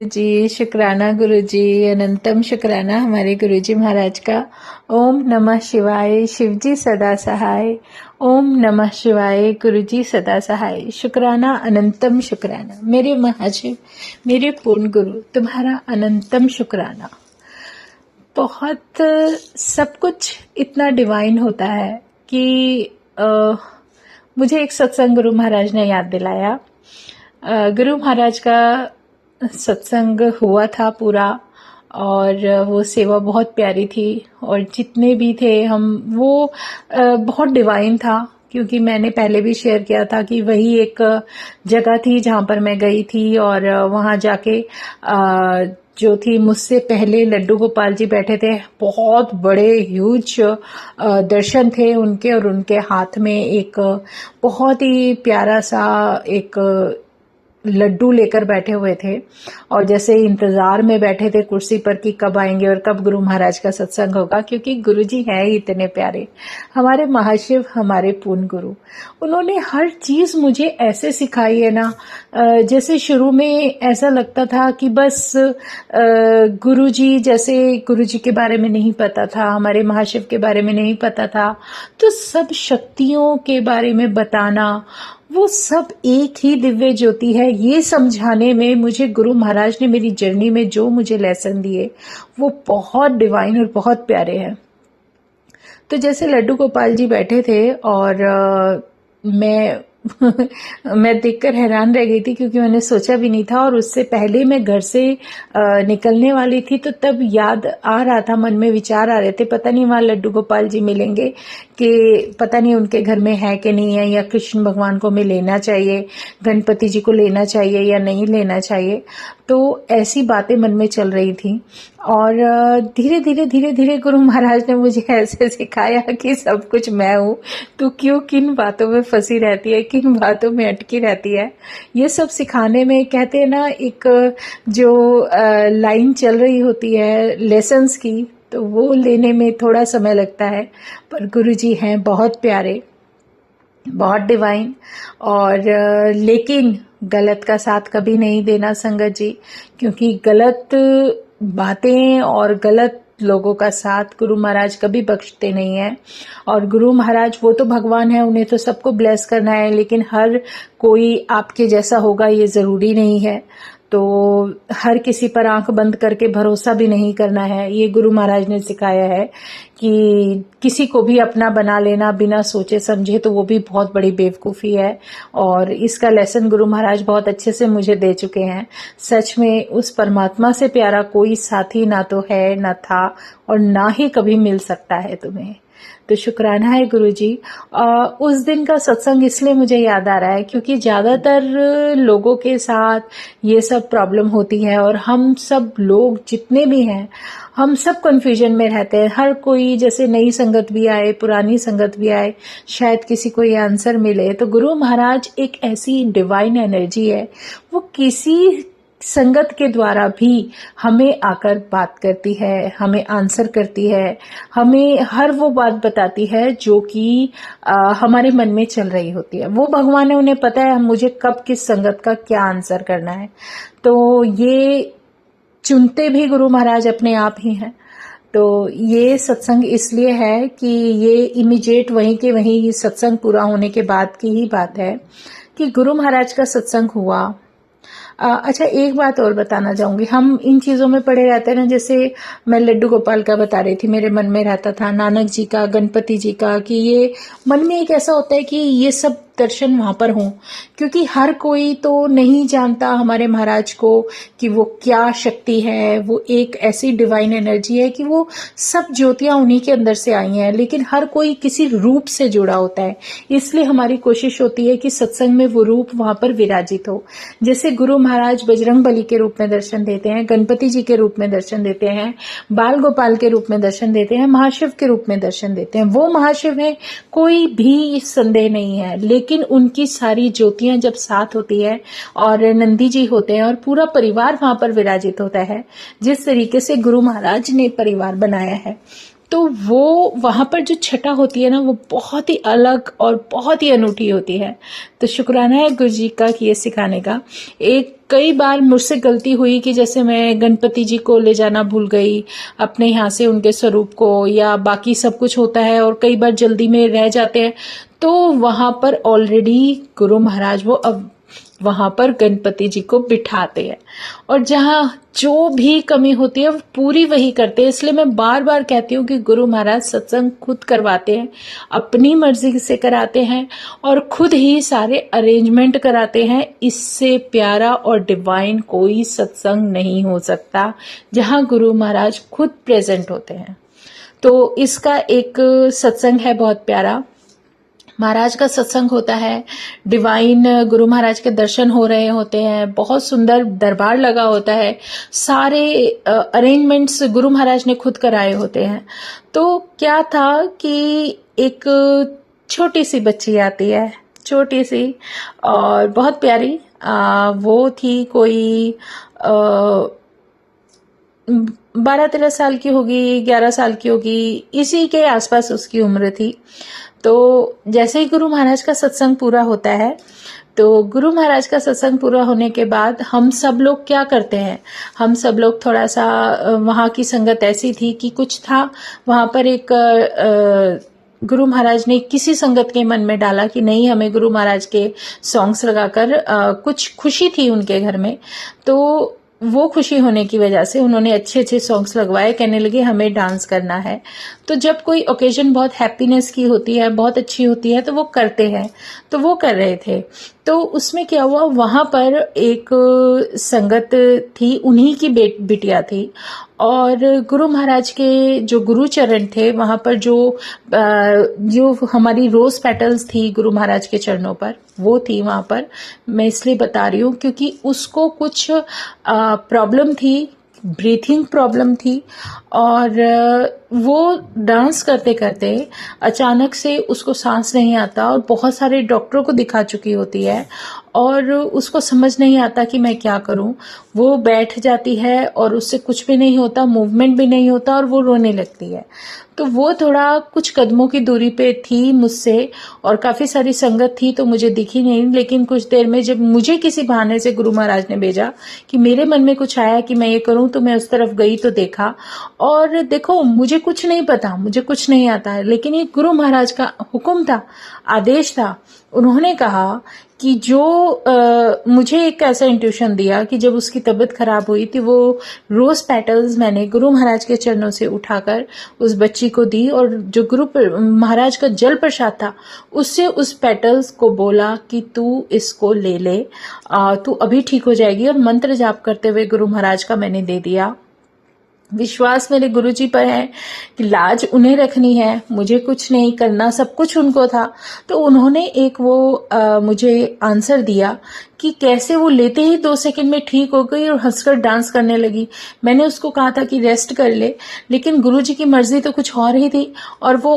जी, शुक्राना गुरु जी, अनंतम शुक्राना हमारे गुरु जी महाराज का। ओम नमः शिवाय, शिव जी सदा सहाय। ओम नमः शिवाय, गुरु जी सदा सहाय। शुक्राना अनंतम शुक्राना मेरे महाशिव, मेरे पूर्ण गुरु, तुम्हारा अनंतम शुक्राना। बहुत सब कुछ इतना डिवाइन होता है कि मुझे एक सत्संग गुरु महाराज ने याद दिलाया। गुरु महाराज का सत्संग हुआ था पूरा और वो सेवा बहुत प्यारी थी और जितने भी थे हम वो बहुत डिवाइन था, क्योंकि मैंने पहले भी शेयर किया था कि वही एक जगह थी जहां पर मैं गई थी और वहां जाके जो थी मुझसे पहले लड्डू गोपाल जी बैठे थे। बहुत बड़े ह्यूज दर्शन थे उनके और उनके हाथ में एक बहुत ही प्यारा सा एक लड्डू लेकर बैठे हुए थे और जैसे इंतजार में बैठे थे कुर्सी पर कि कब आएंगे और कब गुरु महाराज का सत्संग होगा, क्योंकि गुरु जी हैं ही इतने प्यारे, हमारे महाशिव, हमारे पूर्ण गुरु। उन्होंने हर चीज मुझे ऐसे सिखाई है ना, जैसे शुरू में ऐसा लगता था कि बस गुरु जी, जैसे गुरु जी के बारे में नहीं पता था, हमारे महाशिव के बारे में नहीं पता था, तो सब शक्तियों के बारे में बताना, वो सब एक ही दिव्य ज्योति है, ये समझाने में मुझे गुरु महाराज ने मेरी जर्नी में जो मुझे लेसन दिए वो बहुत डिवाइन और बहुत प्यारे हैं। तो जैसे लड्डू गोपाल जी बैठे थे और मैं मैं देखकर हैरान रह गई थी, क्योंकि मैंने सोचा भी नहीं था और उससे पहले मैं घर से निकलने वाली थी तो तब याद आ रहा था, मन में विचार आ रहे थे, पता नहीं वहां लड्डू गोपाल जी मिलेंगे कि पता नहीं उनके घर में है कि नहीं है, या कृष्ण भगवान को मैं लेना चाहिए, गणपति जी को लेना चाहिए या नहीं लेना चाहिए। तो ऐसी बातें मन में चल रही थी और धीरे धीरे धीरे धीरे गुरु महाराज ने मुझे ऐसे सिखाया कि सब कुछ मैं हूँ, तो क्यों किन बातों में फंसी रहती है, किन बातों में अटकी रहती है। ये सब सिखाने में कहते हैं ना, एक जो लाइन चल रही होती है लेसन्स की, तो वो लेने में थोड़ा समय लगता है, पर गुरु जी हैं बहुत प्यारे, बहुत डिवाइन। और लेकिन गलत का साथ कभी नहीं देना संगत जी, क्योंकि गलत बातें और गलत लोगों का साथ गुरु महाराज कभी बख्शते नहीं है। और गुरु महाराज वो तो भगवान है, उन्हें तो सबको ब्लेस करना है, लेकिन हर कोई आपके जैसा होगा ये जरूरी नहीं है, तो हर किसी पर आंख बंद करके भरोसा भी नहीं करना है। ये गुरु महाराज ने सिखाया है कि किसी को भी अपना बना लेना बिना सोचे समझे तो वो भी बहुत बड़ी बेवकूफ़ी है, और इसका लेसन गुरु महाराज बहुत अच्छे से मुझे दे चुके हैं। सच में उस परमात्मा से प्यारा कोई साथी ना तो है, ना था और ना ही कभी मिल सकता है तुम्हें। तो शुक्राना है गुरु जी। उस दिन का सत्संग इसलिए मुझे याद आ रहा है क्योंकि ज्यादातर लोगों के साथ ये सब प्रॉब्लम होती है और हम सब लोग जितने भी हैं हम सब कंफ्यूजन में रहते हैं। हर कोई, जैसे नई संगत भी आए, पुरानी संगत भी आए, शायद किसी को ये आंसर मिले। तो गुरु महाराज एक ऐसी डिवाइन एनर्जी है, वो किसी संगत के द्वारा भी हमें आकर बात करती है, हमें आंसर करती है, हमें हर वो बात बताती है जो कि हमारे मन में चल रही होती है। वो भगवान है, उन्हें पता है मुझे कब किस संगत का क्या आंसर करना है। तो ये चुनते भी गुरु महाराज अपने आप ही हैं। तो ये सत्संग इसलिए है कि ये इमीडिएट वहीं के वहीं सत्संग पूरा होने के बाद की ही बात है कि गुरु महाराज का सत्संग हुआ। अच्छा, एक बात और बताना चाहूंगी, हम इन चीजों में पड़े रहते हैं ना, जैसे मैं लड्डू गोपाल का बता रही थी, मेरे मन में रहता था नानक जी का, गणपति जी का, कि ये मन में एक ऐसा होता है कि ये सब दर्शन वहां पर हों, क्योंकि हर कोई तो नहीं जानता हमारे महाराज को कि वो क्या शक्ति है। वो एक ऐसी डिवाइन एनर्जी है कि वो सब ज्योतियां उन्हीं के अंदर से आई हैं, लेकिन हर कोई किसी रूप से जुड़ा होता है। इसलिए हमारी कोशिश होती है कि सत्संग में वो रूप वहां पर विराजित हो। जैसे गुरु महाराज बजरंग बली के रूप में दर्शन देते हैं, गणपति जी के रूप में दर्शन देते हैं, बाल गोपाल के रूप में दर्शन देते हैं, महाशिव के रूप में दर्शन देते हैं। वो महाशिव है, कोई भी संदेह नहीं है, लेकिन उनकी सारी ज्योतियां जब साथ होती है और नंदी जी होते हैं और पूरा परिवार वहां पर विराजित होता है, जिस तरीके से गुरु महाराज ने परिवार बनाया है, तो वो वहाँ पर जो छटा होती है ना, वो बहुत ही अलग और बहुत ही अनूठी होती है। तो शुक्राना है गुरु जी का कि ये सिखाने का। एक कई बार मुझसे गलती हुई कि जैसे मैं गणपति जी को ले जाना भूल गई अपने यहाँ से, उनके स्वरूप को, या बाकी सब कुछ होता है और कई बार जल्दी में रह जाते हैं, तो वहाँ पर ऑलरेडी गुरु महाराज वो अब वहाँ पर गणपति जी को बिठाते हैं, और जहाँ जो भी कमी होती है वो पूरी वही करते हैं। इसलिए मैं बार बार कहती हूँ कि गुरु महाराज सत्संग खुद करवाते हैं, अपनी मर्जी से कराते हैं और खुद ही सारे अरेंजमेंट कराते हैं। इससे प्यारा और डिवाइन कोई सत्संग नहीं हो सकता जहाँ गुरु महाराज खुद प्रेजेंट होते हैं। तो इसका एक सत्संग है बहुत प्यारा, महाराज का सत्संग होता है, डिवाइन गुरु महाराज के दर्शन हो रहे होते हैं, बहुत सुंदर दरबार लगा होता है, सारे अरेंजमेंट्स गुरु महाराज ने खुद कराए होते हैं। तो क्या था कि एक छोटी सी बच्ची आती है, छोटी सी और बहुत प्यारी, वो थी कोई 12-13 साल की होगी, 11 साल की होगी, इसी के आसपास उसकी उम्र थी। तो जैसे ही गुरु महाराज का सत्संग पूरा होता है, तो गुरु महाराज का सत्संग पूरा होने के बाद हम सब लोग क्या करते हैं, हम सब लोग थोड़ा सा, वहाँ की संगत ऐसी थी कि कुछ था वहाँ पर एक गुरु महाराज ने किसी संगत के मन में डाला कि नहीं, हमें गुरु महाराज के सॉन्ग्स लगाकर कुछ खुशी थी उनके घर में, तो वो खुशी होने की वजह से उन्होंने अच्छे अच्छे सॉन्ग्स लगवाए, कहने लगे हमें डांस करना है। तो जब कोई ओकेजन बहुत हैप्पीनेस की होती है, बहुत अच्छी होती है, तो वो करते हैं, तो वो कर रहे थे। तो उसमें क्या हुआ, वहां पर एक संगत थी, उन्हीं की बिटिया थी, और गुरु महाराज के जो गुरु चरण थे वहां पर जो हमारी रोज पेटल्स थी गुरु महाराज के चरणों पर, वो थी वहां पर। मैं इसलिए बता रही हूँ क्योंकि उसको कुछ प्रॉब्लम थी, ब्रीथिंग प्रॉब्लम थी, और वो डांस करते करते अचानक से उसको सांस नहीं आता, और बहुत सारे डॉक्टरों को दिखा चुकी होती है और उसको समझ नहीं आता कि मैं क्या करूं। वो बैठ जाती है और उससे कुछ भी नहीं होता, मूवमेंट भी नहीं होता, और वो रोने लगती है। तो वो थोड़ा कुछ कदमों की दूरी पे थी मुझसे, और काफी सारी संगत थी तो मुझे दिखी नहीं, लेकिन कुछ देर में जब मुझे किसी बहाने से गुरु महाराज ने भेजा कि मेरे मन में कुछ आया कि मैं ये करूं, तो मैं उस तरफ गई तो देखा, और देखो मुझे कुछ नहीं पता, मुझे कुछ नहीं आता है, लेकिन ये गुरु महाराज का हुक्म था, आदेश था। उन्होंने कहा कि जो मुझे एक ऐसा इंट्यूशन दिया कि जब उसकी तबीयत खराब हुई थी, वो रोज पेटल्स मैंने गुरु महाराज के चरणों से उठाकर उस बच्ची को दी, और जो गुरु महाराज का जल प्रसाद था उससे उस पेटल्स को बोला कि तू इसको ले ले, तू अभी ठीक हो जाएगी, और मंत्र जाप करते हुए गुरु महाराज का मैंने दे दिया। विश्वास मेरे गुरुजी पर है कि लाज उन्हें रखनी है, मुझे कुछ नहीं करना, सब कुछ उनको था। तो उन्होंने एक वो मुझे आंसर दिया कि कैसे वो लेते ही 2 सेकंड में ठीक हो गई और हंसकर डांस करने लगी। मैंने उसको कहा था कि रेस्ट कर ले, लेकिन गुरुजी की मर्जी तो कुछ और ही थी, और वो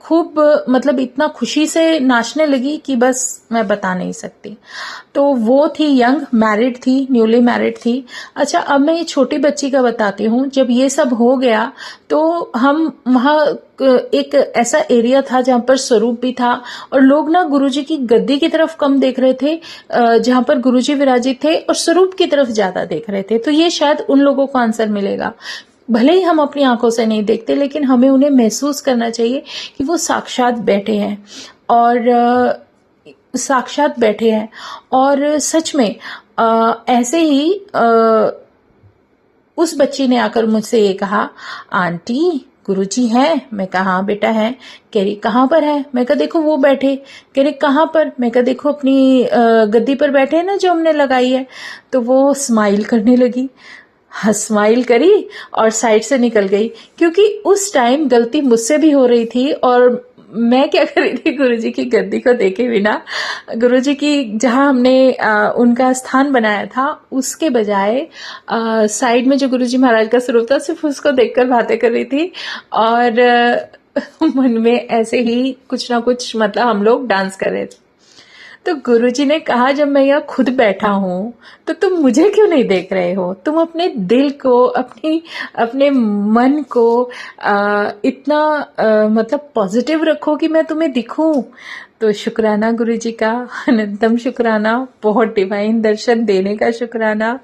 खूब मतलब इतना खुशी से नाचने लगी कि बस मैं बता नहीं सकती। तो वो थी यंग, मैरिड थी, न्यूली मैरिड थी। अच्छा, अब मैं ये छोटी बच्ची का बताती हूँ। जब ये सब हो गया तो हम वहाँ एक ऐसा एरिया था जहाँ पर स्वरूप भी था, और लोग ना गुरुजी की गद्दी की तरफ कम देख रहे थे जहाँ पर गुरुजी विराजित थे, और स्वरूप की तरफ ज्यादा देख रहे थे। तो ये शायद उन लोगों को आंसर मिलेगा। भले ही हम अपनी आंखों से नहीं देखते, लेकिन हमें उन्हें महसूस करना चाहिए कि वो साक्षात बैठे हैं, और साक्षात बैठे हैं। और सच में ऐसे ही उस बच्ची ने आकर मुझसे ये कहा, आंटी गुरुजी हैं? मैं कहा हाँ बेटा है। कह रही कहाँ पर है? मैं कहा देखो वो बैठे। कह रही कहाँ पर? मैं कहा देखो अपनी गद्दी पर बैठे हैं ना जो हमने लगाई है। तो वो स्माइल करने लगी, स्माइल करी और साइड से निकल गई, क्योंकि उस टाइम गलती मुझसे भी हो रही थी, और मैं क्या कर रही थी, गुरुजी की गद्दी को देखे बिना, गुरुजी की जहां हमने उनका स्थान बनाया था उसके बजाय साइड में जो गुरुजी महाराज का स्वरूप था सिर्फ उसको देखकर बातें कर रही थी, और मन में ऐसे ही कुछ ना कुछ मतलब हम लोग डांस कर रहे थे। तो गुरुजी ने कहा, जब मैं यहाँ खुद बैठा हूँ तो तुम मुझे क्यों नहीं देख रहे हो? तुम अपने दिल को, अपने मन को इतना मतलब पॉजिटिव रखो कि मैं तुम्हें दिखूं। तो शुक्राना गुरुजी का, अनंतम शुक्राना, बहुत डिवाइन दर्शन देने का शुक्राना,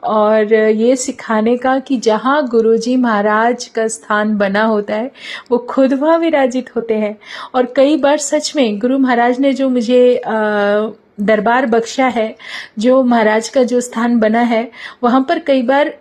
और ये सिखाने का कि जहाँ गुरुजी महाराज का स्थान बना होता है वो खुद वहाँ विराजित होते हैं। और कई बार सच में गुरु महाराज ने जो मुझे दरबार बख्शा है, जो महाराज का जो स्थान बना है, वहाँ पर कई बार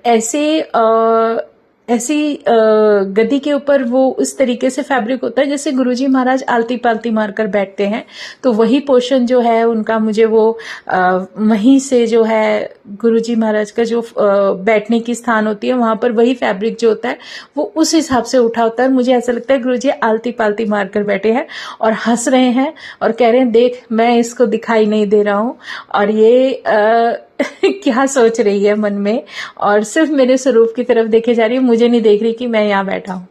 ऐसी गद्दी के ऊपर वो उस तरीके से फैब्रिक होता है जैसे गुरुजी महाराज आलती पालती मारकर बैठते हैं। तो वही पोर्शन जो है उनका, मुझे वो वहीं से जो है गुरुजी महाराज का जो बैठने की स्थान होती है, वहां पर वही फैब्रिक जो होता है वो उस हिसाब से उठा होता है। मुझे ऐसा लगता है गुरुजी आलती पालती मारकर बैठे हैं और हंस रहे हैं और कह रहे हैं, देख मैं इसको दिखाई नहीं दे रहा हूं और ये क्या सोच रही है मन में, और सिर्फ मेरे स्वरूप की तरफ देखे जा रही है, मुझे नहीं देख रही कि मैं यहाँ बैठा हूँ।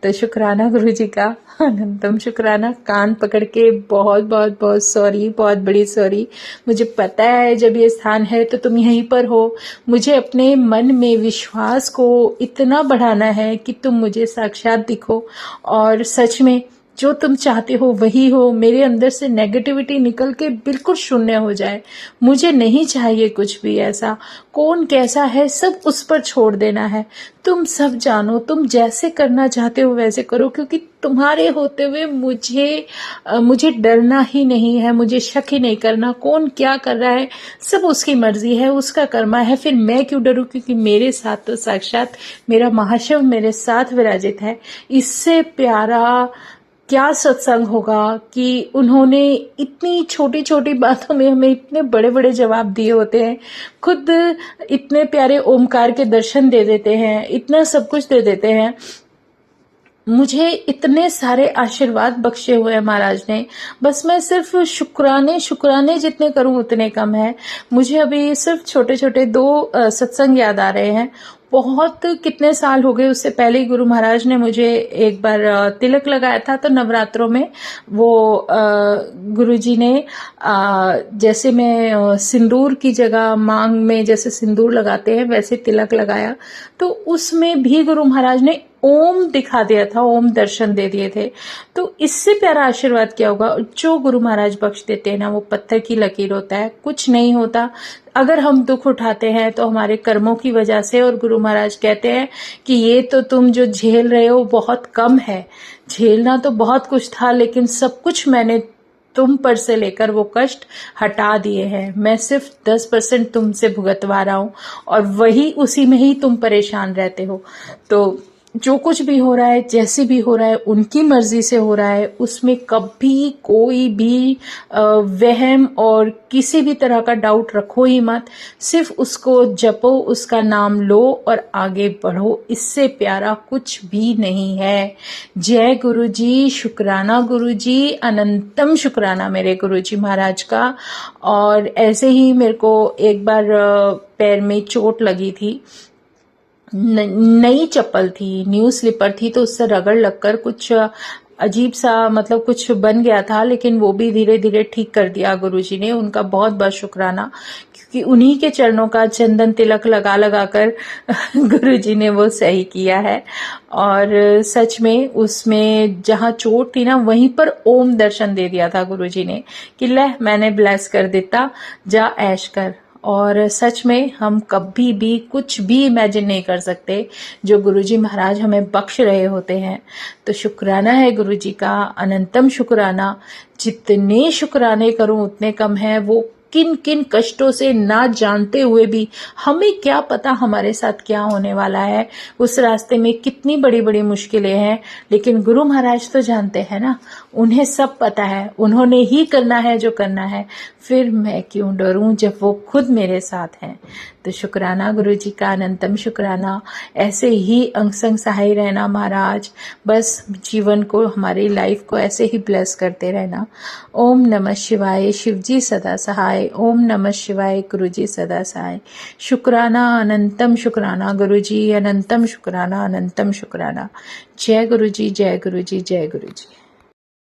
तो शुक्राना गुरुजी का, अनंतम शुक्राना। कान पकड़ के बहुत बहुत बहुत सॉरी, बहुत बड़ी सॉरी। मुझे पता है जब ये स्थान है तो तुम यहीं पर हो। मुझे अपने मन में विश्वास को इतना बढ़ाना है कि तुम मुझे साक्षात दिखो और सच में जो तुम चाहते हो वही हो। मेरे अंदर से नेगेटिविटी निकल के बिल्कुल शून्य हो जाए। मुझे नहीं चाहिए कुछ भी ऐसा। कौन कैसा है सब उस पर छोड़ देना है। तुम सब जानो, तुम जैसे करना चाहते हो वैसे करो, क्योंकि तुम्हारे होते हुए मुझे डरना ही नहीं है, मुझे शक ही नहीं करना। कौन क्या कर रहा है सब उसकी मर्जी है, उसका कर्मा है, फिर मैं क्यों डरूं, क्योंकि मेरे साथ तो साक्षात मेरा महाशिव मेरे साथ विराजित है। इससे प्यारा क्या सत्संग होगा कि उन्होंने इतनी छोटी छोटी बातों में हमें इतने बड़े बड़े जवाब दिए होते हैं। खुद इतने प्यारे ओमकार के दर्शन दे देते हैं, इतना सब कुछ दे देते हैं। मुझे इतने सारे आशीर्वाद बख्शे हुए हैं महाराज ने। बस मैं सिर्फ शुक्राने जितने करूं उतने कम है। मुझे अभी सिर्फ छोटे छोटे 2 सत्संग याद आ रहे हैं। बहुत कितने साल हो गए, उससे पहले ही गुरु महाराज ने मुझे एक बार तिलक लगाया था। तो नवरात्रों में वो गुरुजी ने जैसे मैं सिंदूर की जगह मांग में जैसे सिंदूर लगाते हैं वैसे तिलक लगाया। तो उसमें भी गुरु महाराज ने ओम दिखा दिया था, ओम दर्शन दे दिए थे। तो इससे प्यारा आशीर्वाद क्या होगा। जो गुरु महाराज बख्श देते हैं ना, वो पत्थर की लकीर होता है, कुछ नहीं होता। अगर हम दुख उठाते हैं तो हमारे कर्मों की वजह से, और गुरु महाराज कहते हैं कि ये तो तुम जो झेल रहे हो बहुत कम है। झेलना तो बहुत कुछ था, लेकिन सब कुछ मैंने तुम पर से लेकर वो कष्ट हटा दिए हैं। मैं सिर्फ 10% तुमसे भुगतवा रहा हूं और वही उसी में ही तुम परेशान रहते हो। तो जो कुछ भी हो रहा है, जैसे भी हो रहा है, उनकी मर्जी से हो रहा है। उसमें कभी कोई भी वहम और किसी भी तरह का डाउट रखो ही मत। सिर्फ उसको जपो, उसका नाम लो और आगे बढ़ो। इससे प्यारा कुछ भी नहीं है। जय गुरु जी, शुक्राना गुरु जी, अनंतम शुक्राना मेरे गुरु जी महाराज का। और ऐसे ही मेरे को एक बार पैर में चोट लगी थी। नई चप्पल थी, न्यू स्लीपर थी, तो उससे रगड़ लगकर कुछ अजीब सा मतलब कुछ बन गया था, लेकिन वो भी धीरे धीरे ठीक कर दिया गुरुजी ने। उनका बहुत बहुत शुक्राना, क्योंकि उन्हीं के चरणों का चंदन तिलक लगा लगा कर गुरुजी ने वो सही किया है। और सच में उसमें जहां चोट थी ना, वहीं पर ओम दर्शन दे दिया था गुरुजी ने कि ले मैंने ब्लेस कर देता, जा ऐश कर। और सच में हम कभी भी कुछ भी इमेजिन नहीं कर सकते जो गुरुजी महाराज हमें बख्श रहे होते हैं। तो शुक्राना है गुरुजी का, अनंतम शुक्राना। जितने शुक्राने करूं उतने कम है। वो किन किन कष्टों से ना जानते हुए भी, हमें क्या पता हमारे साथ क्या होने वाला है, उस रास्ते में कितनी बड़ी बड़ी मुश्किलें हैं, लेकिन गुरु महाराज तो जानते हैं ना, उन्हें सब पता है, उन्होंने ही करना है जो करना है। फिर मैं क्यों डरूं जब वो खुद मेरे साथ हैं। तो शुक्राना गुरु जी का, अनंतम शुक्राना। ऐसे ही अंग संग सहाय रहना महाराज, बस जीवन को, हमारी लाइफ को ऐसे ही ब्लेस करते रहना। ओम नमः शिवाय, शिव जी सदा सहाय। ओम नमः शिवाय, गुरु जी सदा सहाय। शुक्राना, अनंतम शुक्राना गुरु जी, अनंतम शुक्राना, अनंतम शुक्राना। जय गुरु जी, जय गुरु जी, जय गुरु जी।